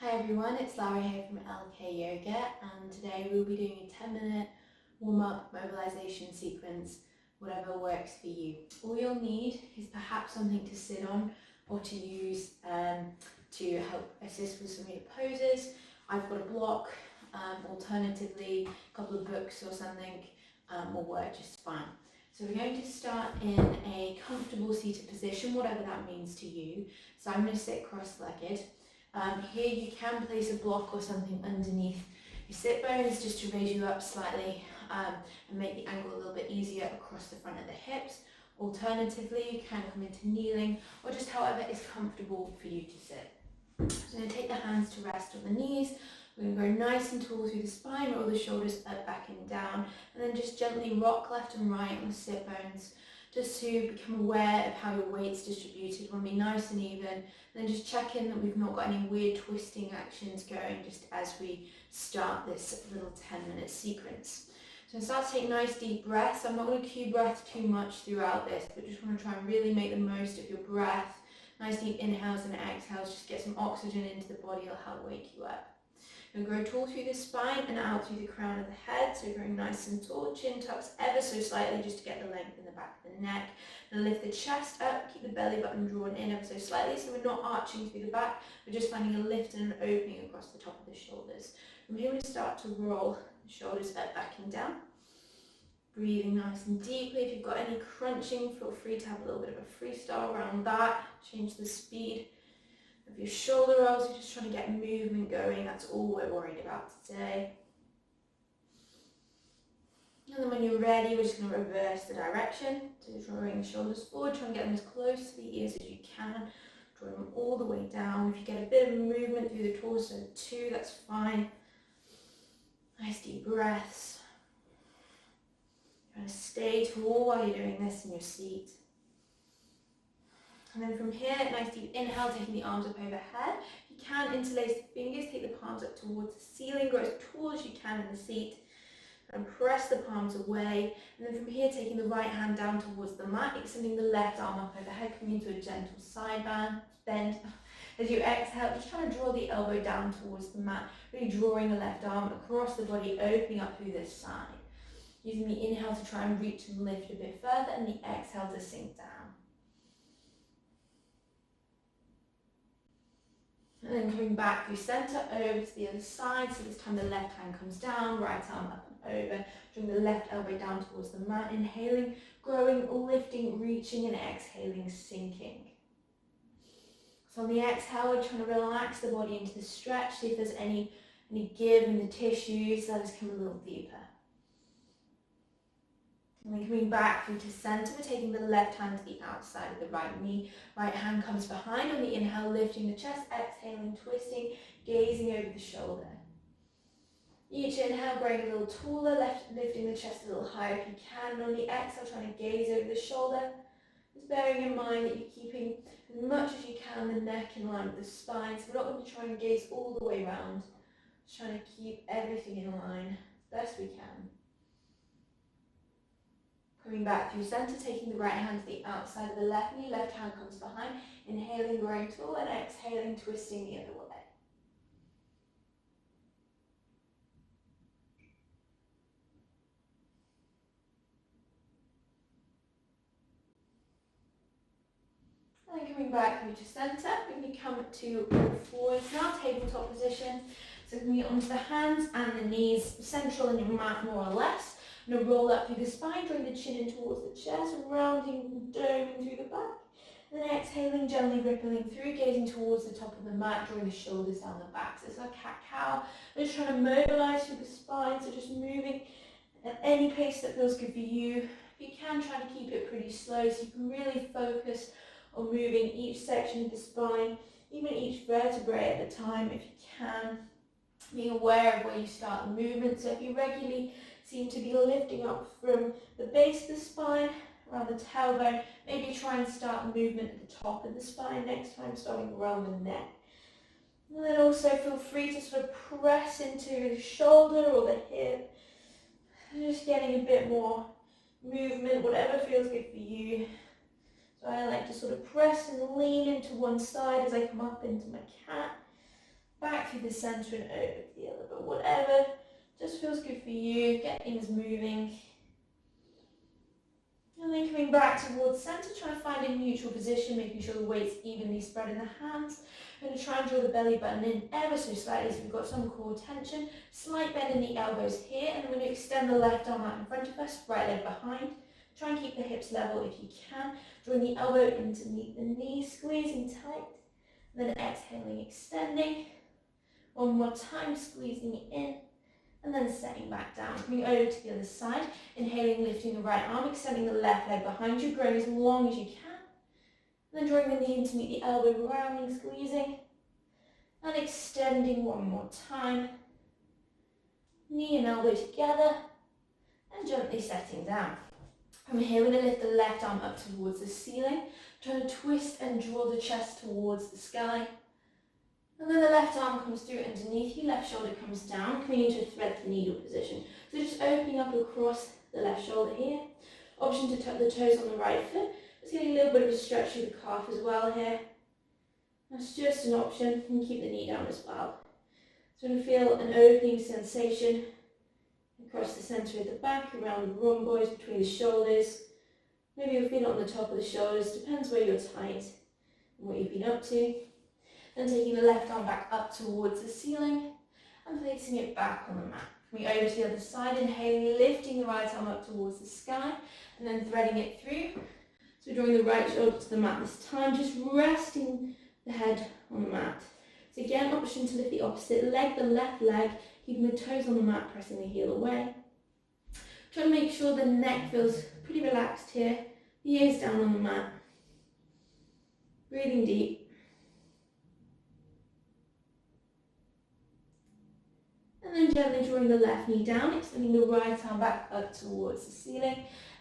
Hi everyone, it's Lara here from LK Yoga, and today we'll be doing a 10-minute warm-up mobilization sequence, whatever works for you. All you'll need is perhaps something to sit on or to use to help assist with some of your poses. I've got a block, alternatively a couple of books or something will work just fine. So we're going to start in a comfortable seated position, whatever that means to you. So I'm going to sit cross-legged. Here you can place a block or something underneath your sit bones just to raise you up slightly and make the angle a little bit easier across the front of the hips. Alternatively, you can come into kneeling or just however is comfortable for you to sit. So I'm going to take the hands to rest on the knees. We're going to go nice and tall through the spine, roll the shoulders up, back and down, and then just gently rock left and right on the sit bones, just to become aware of how your weight's distributed. We want to be nice and even, and then just check in that we've not got any weird twisting actions going just as we start this little 10-minute sequence. So start to take nice deep breaths. I'm not going to cue breath too much throughout this, but just want to try and really make the most of your breath. Nice deep inhales and exhales, just get some oxygen into the body, it'll help wake you up. And grow tall through the spine and out through the crown of the head. So growing nice and tall, chin tucks ever so slightly just to get the length in the back of the neck. And lift the chest up, keep the belly button drawn in ever so slightly, so we're not arching through the back, we're just finding a lift and an opening across the top of the shoulders. From here we start to roll the shoulders up, back and down. Breathing nice and deeply. If you've got any crunching, feel free to have a little bit of a freestyle around that. Change the speed of your shoulder rolls. You're just trying to get movement going. That's all we're worried about today. And then when you're ready, we're just going to reverse the direction. So you're drawing the shoulders forward, try and get them as close to the ears as you can. Draw them all the way down. If you get a bit of movement through the torso too, that's fine. Nice deep breaths. Trying to stay tall while you're doing this in your seat. And then from here, nice deep inhale, taking the arms up overhead. You can interlace the fingers, take the palms up towards the ceiling, grow as tall as you can in the seat. And press the palms away. And then from here, taking the right hand down towards the mat, extending the left arm up overhead, coming into a gentle side bend. As you exhale, just trying to draw the elbow down towards the mat, really drawing the left arm across the body, opening up through this side. Using the inhale to try and reach and lift a bit further, and the exhale to sink down. And then coming back through center over to the other side. So this time the left hand comes down, right arm up and over. Drawing the left elbow down towards the mat. Inhaling, growing, lifting, reaching, and exhaling, sinking. So on the exhale, we're trying to relax the body into the stretch. See if there's any give in the tissues. Let us come a little deeper. And then coming back through to center, we're taking the left hand to the outside of the right knee. Right hand comes behind on the inhale, lifting the chest, exhaling, twisting, gazing over the shoulder. Each inhale, growing a little taller, lifting the chest a little higher if you can. And on the exhale, trying to gaze over the shoulder. Just bearing in mind that you're keeping as much as you can the neck in line with the spine. So we're not going to try and gaze all the way around. Just trying to keep everything in line as best we can. Coming back through center, taking the right hand to the outside of the left knee, left hand comes behind, inhaling, growing tall, and exhaling, twisting the other way. And then coming back through to center, we're going to come to all fours now, tabletop position. So we're going to get onto the hands and the knees, central in your mat more or less. I'm going to roll up through the spine, drawing the chin in towards the chest, rounding and doming through the back. And then exhaling, gently rippling through, gazing towards the top of the mat, drawing the shoulders down the back. So it's like cat-cow. We're just trying to mobilize through the spine, so just moving at any pace that feels good for you. If you can, try to keep it pretty slow so you can really focus on moving each section of the spine, even each vertebrae at a time if you can. Being aware of where you start the movement. So if you regularly seem to be lifting up from the base of the spine, around the tailbone, maybe try and start movement at the top of the spine next time, starting around the neck. And then also feel free to sort of press into the shoulder or the hip, and just getting a bit more movement, whatever feels good for you. So I like to sort of press and lean into one side as I come up into my cat. back through the centre and over to the other, but whatever just feels good for you, get things moving. And then coming back towards centre, trying to find a neutral position, making sure the weight's evenly spread in the hands. I'm going to try and draw the belly button in ever so slightly so we've got some core tension. Slight bend in the elbows here, and then we're going to extend the left arm out in front of us, right leg behind. Try and keep the hips level if you can. Drawing the elbow underneath the knee, squeezing tight. And then exhaling, extending. One more time, squeezing it in. And then setting back down. Coming over to the other side. Inhaling, lifting the right arm, extending the left leg behind you, growing as long as you can. And then drawing the knee in to meet the elbow, rounding, squeezing. And extending one more time. Knee and elbow together. And gently setting down. From here, we're going to lift the left arm up towards the ceiling. Trying to twist and draw the chest towards the sky. And then the left arm comes through underneath you, left shoulder comes down, coming into a thread the needle position. So just opening up across the left shoulder here. Option to tuck the toes on the right foot. Just getting a little bit of a stretch through the calf as well here. That's just an option. You can keep the knee down as well. So I'm going to feel an opening sensation across the centre of the back, around the rhomboids, between the shoulders. Maybe you'll feel it on the top of the shoulders, depends where you're tight and what you've been up to. Then taking the left arm back up towards the ceiling and placing it back on the mat. Coming over to the other side, inhaling, lifting the right arm up towards the sky and then threading it through. So drawing the right shoulder to the mat this time, just resting the head on the mat. So again, option to lift the opposite leg, the left leg, keeping the toes on the mat, pressing the heel away. Try to make sure the neck feels pretty relaxed here, the ears down on the mat. Breathing deep. And then gently drawing the left knee down, extending the right arm back up towards the ceiling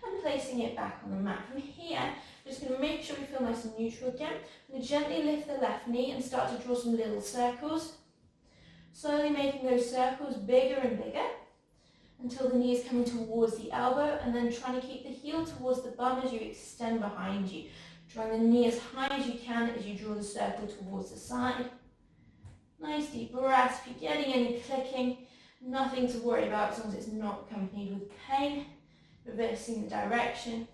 and placing it back on the mat. From here, we're just going to make sure we feel nice and neutral again. I'm going to gently lift the left knee and start to draw some little circles. Slowly making those circles bigger and bigger until the knee is coming towards the elbow, and then trying to keep the heel towards the bum as you extend behind you. Drawing the knee as high as you can as you draw the circle towards the side. Nice deep breath. If you're getting any clicking, nothing to worry about as long as it's not accompanied with pain. Reversing the direction.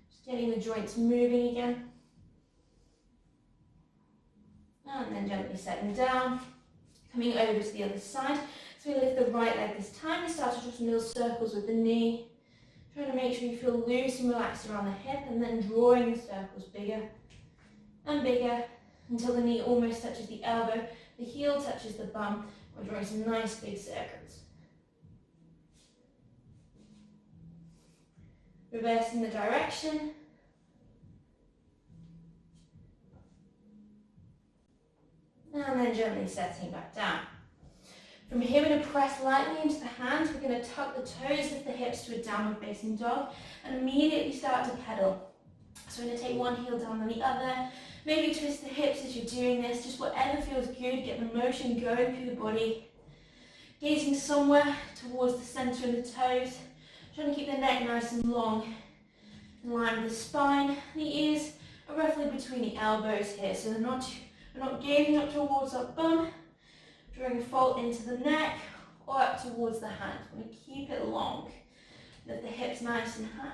Just getting the joints moving again. And then gently setting down. Coming over to the other side. So we lift the right leg this time. We start to draw some little circles with the knee. Trying to make sure you feel loose and relaxed around the hip, and then drawing the circles bigger and bigger until the knee almost touches the elbow. The heel touches the bum. We're drawing some nice big circles. Reversing the direction. And then gently setting back down. From here, we're going to press lightly into the hands. We're going to tuck the toes, lift the hips to a downward facing dog, and immediately start to pedal. So we're going to take one heel down on the other. Maybe twist the hips as you're doing this, just whatever feels good. Get the motion going through the body. Gazing somewhere towards the centre of the toes. Trying to keep the neck nice and long. In line with the spine. The ears are roughly between the elbows here, so we're not gazing up towards our bum. Drawing a fold into the neck or up towards the hand. We're going to keep it long. Lift the hips nice and high.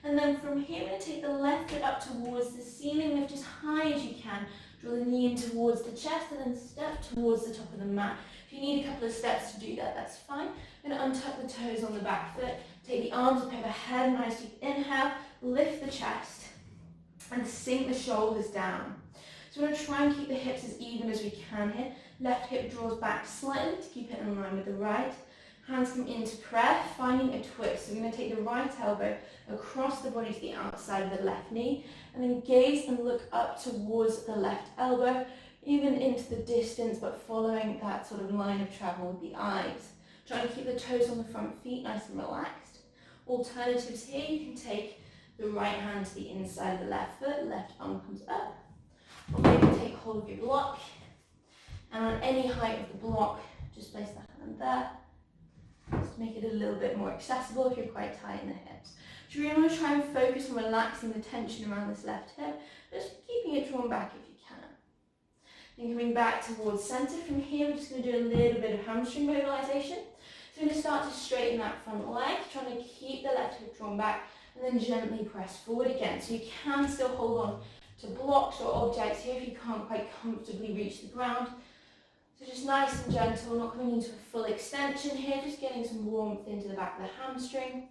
And then from here, we're going to take the left foot up towards the ceiling, lift as high as you can. Draw the knee in towards the chest and then step towards the top of the mat. If you need a couple of steps to do that, that's fine. I'm going to untuck the toes on the back foot. Take the arms up overhead, nice deep inhale. Lift the chest and sink the shoulders down. So we're going to try and keep the hips as even as we can here. Left hip draws back slightly to keep it in line with the right. Hands come into prayer, finding a twist. So we're going to take the right elbow across the body to the outside of the left knee, and then gaze and look up towards the left elbow, even into the distance, but following that sort of line of travel with the eyes. Trying to keep the toes on the front feet nice and relaxed. Alternatives here, you can take the right hand to the inside of the left foot, left arm comes up, or maybe take hold of your block, and on any height of the block, just place the hand there. Just to make it a little bit more accessible if you're quite tight in the hips. So you're going to try and focus on relaxing the tension around this left hip, just keeping it drawn back if you can. Then coming back towards centre. From here, we're just going to do a little bit of hamstring mobilisation. So we're going to start to straighten that front leg, trying to keep the left hip drawn back, and then gently press forward again. So you can still hold on to blocks or objects here if you can't quite comfortably reach the ground. So just nice and gentle, not coming into a full extension here, just getting some warmth into the back of the hamstring.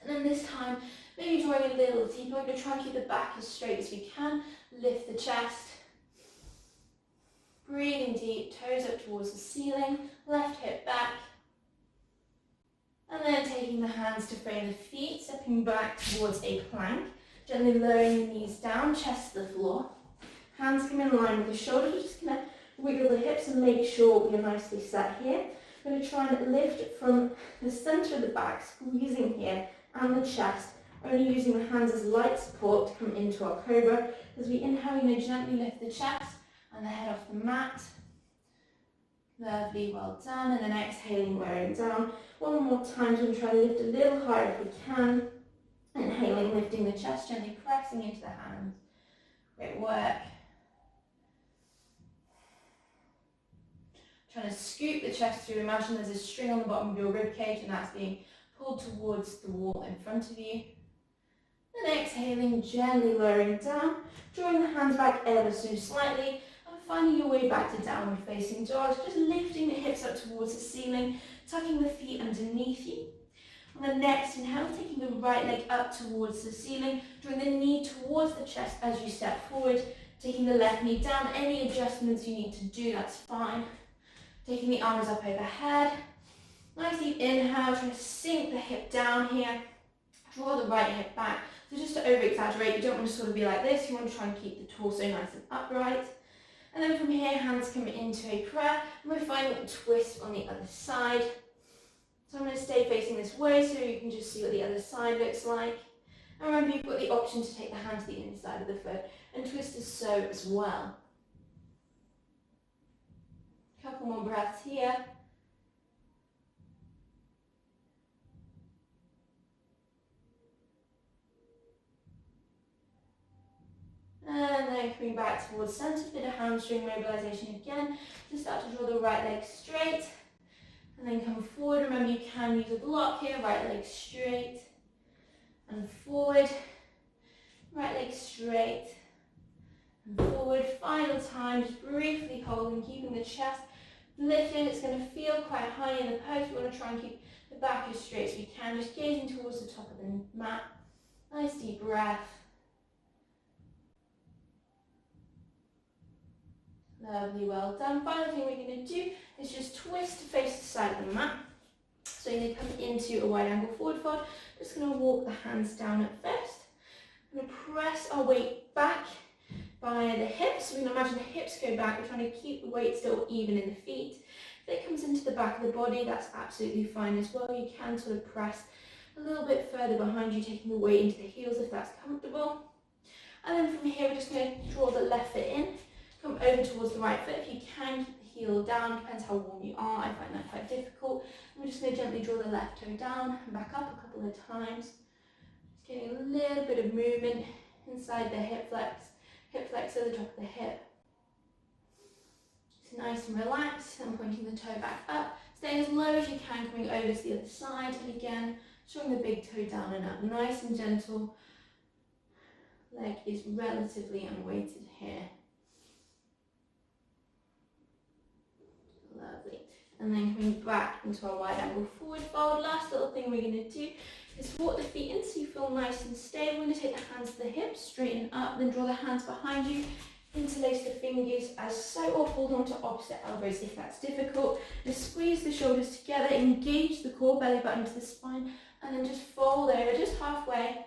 And then this time, maybe drawing a little deeper. We're going to try and keep the back as straight as we can. Lift the chest. Breathing deep, toes up towards the ceiling, left hip back. And then taking the hands to frame the feet, stepping back towards a plank. Gently lowering the knees down, chest to the floor. Hands come in line with the shoulders. We're just going to wiggle the hips and make sure we are nicely set here. We're going to try and lift from the centre of the back, squeezing here, and the chest. Only using the hands as light support to come into our cobra. As we inhale, we're going to gently lift the chest and the head off the mat. Lovely, well done. And then exhaling, lowering down. One more time, so we're going to try to lift a little higher if we can. Inhaling, lifting the chest, gently pressing into the hands. Great work. Trying to scoop the chest through. Imagine there's a string on the bottom of your rib cage and that's being pulled towards the wall in front of you. Then exhaling, gently lowering down, drawing the hands back ever so slightly, and finding your way back to downward facing dog. Just lifting the hips up towards the ceiling, tucking the feet underneath you. On the next inhale, taking the right leg up towards the ceiling, drawing the knee towards the chest as you step forward, taking the left knee down. Any adjustments you need to do, that's fine. Taking the arms up overhead. Nice deep inhale, trying to sink the hip down here. Draw the right hip back. So just to over-exaggerate, you don't want to sort of be like this. You want to try and keep the torso nice and upright. And then from here, hands come into a prayer. And we're finding a twist on the other side. So I'm going to stay facing this way so you can just see what the other side looks like. And remember, you've got the option to take the hand to the inside of the foot and twist as so as well. Couple more breaths here. And then coming back towards centre, bit of hamstring mobilisation again. Just start to draw the right leg straight. And then come forward. Remember, you can use a block here. Right leg straight. And forward. Right leg straight. And forward. Final time, just briefly holding, keeping the chest lifted. It's going to feel quite high in the pose. We want to try and keep the back as straight as we can. Just gazing towards the top of the mat. Nice deep breath. Lovely, well done. Final thing we're going to do is just twist to face the side of the mat. So you're going to come into a wide angle forward fold. Just going to walk the hands down at first. We're going to press our weight back by the hips. So we're going to imagine the hips go back. We're trying to keep the weight still even in the feet. If it comes into the back of the body, that's absolutely fine as well. You can sort of press a little bit further behind you, taking the weight into the heels if that's comfortable. And then from here, we're just going to draw the left foot in. Come over towards the right foot. If you can, keep the heel down. Depends how warm you are. I find that quite difficult. I'm just going to gently draw the left toe down and back up a couple of times. Just getting a little bit of movement inside the hip flex at the top of the hip. Just nice and relaxed. And pointing the toe back up. Staying as low as you can, coming over to the other side. And again, drawing the big toe down and up. Nice and gentle. Leg is relatively unweighted here. Lovely. And then coming back into our wide angle forward fold. Last little thing we're going to do is walk the feet in so you feel nice and stable. We're going to take the hands to the hips, straighten up, then draw the hands behind you, interlace the fingers as so, or hold on to opposite elbows if that's difficult. Just squeeze the shoulders together, engage the core, belly button to the spine, and then just fold over just halfway.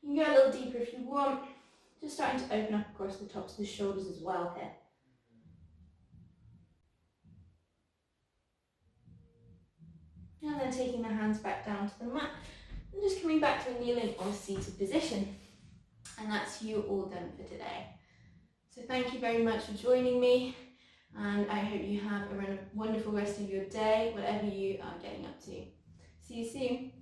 You can go a little deeper if you want. Just starting to open up across the tops of the shoulders as well here. And then taking the hands back down to the mat and just coming back to a kneeling or seated position. And that's you all done for today. So thank you very much for joining me, and I hope you have a wonderful rest of your day, whatever you are getting up to. See you soon.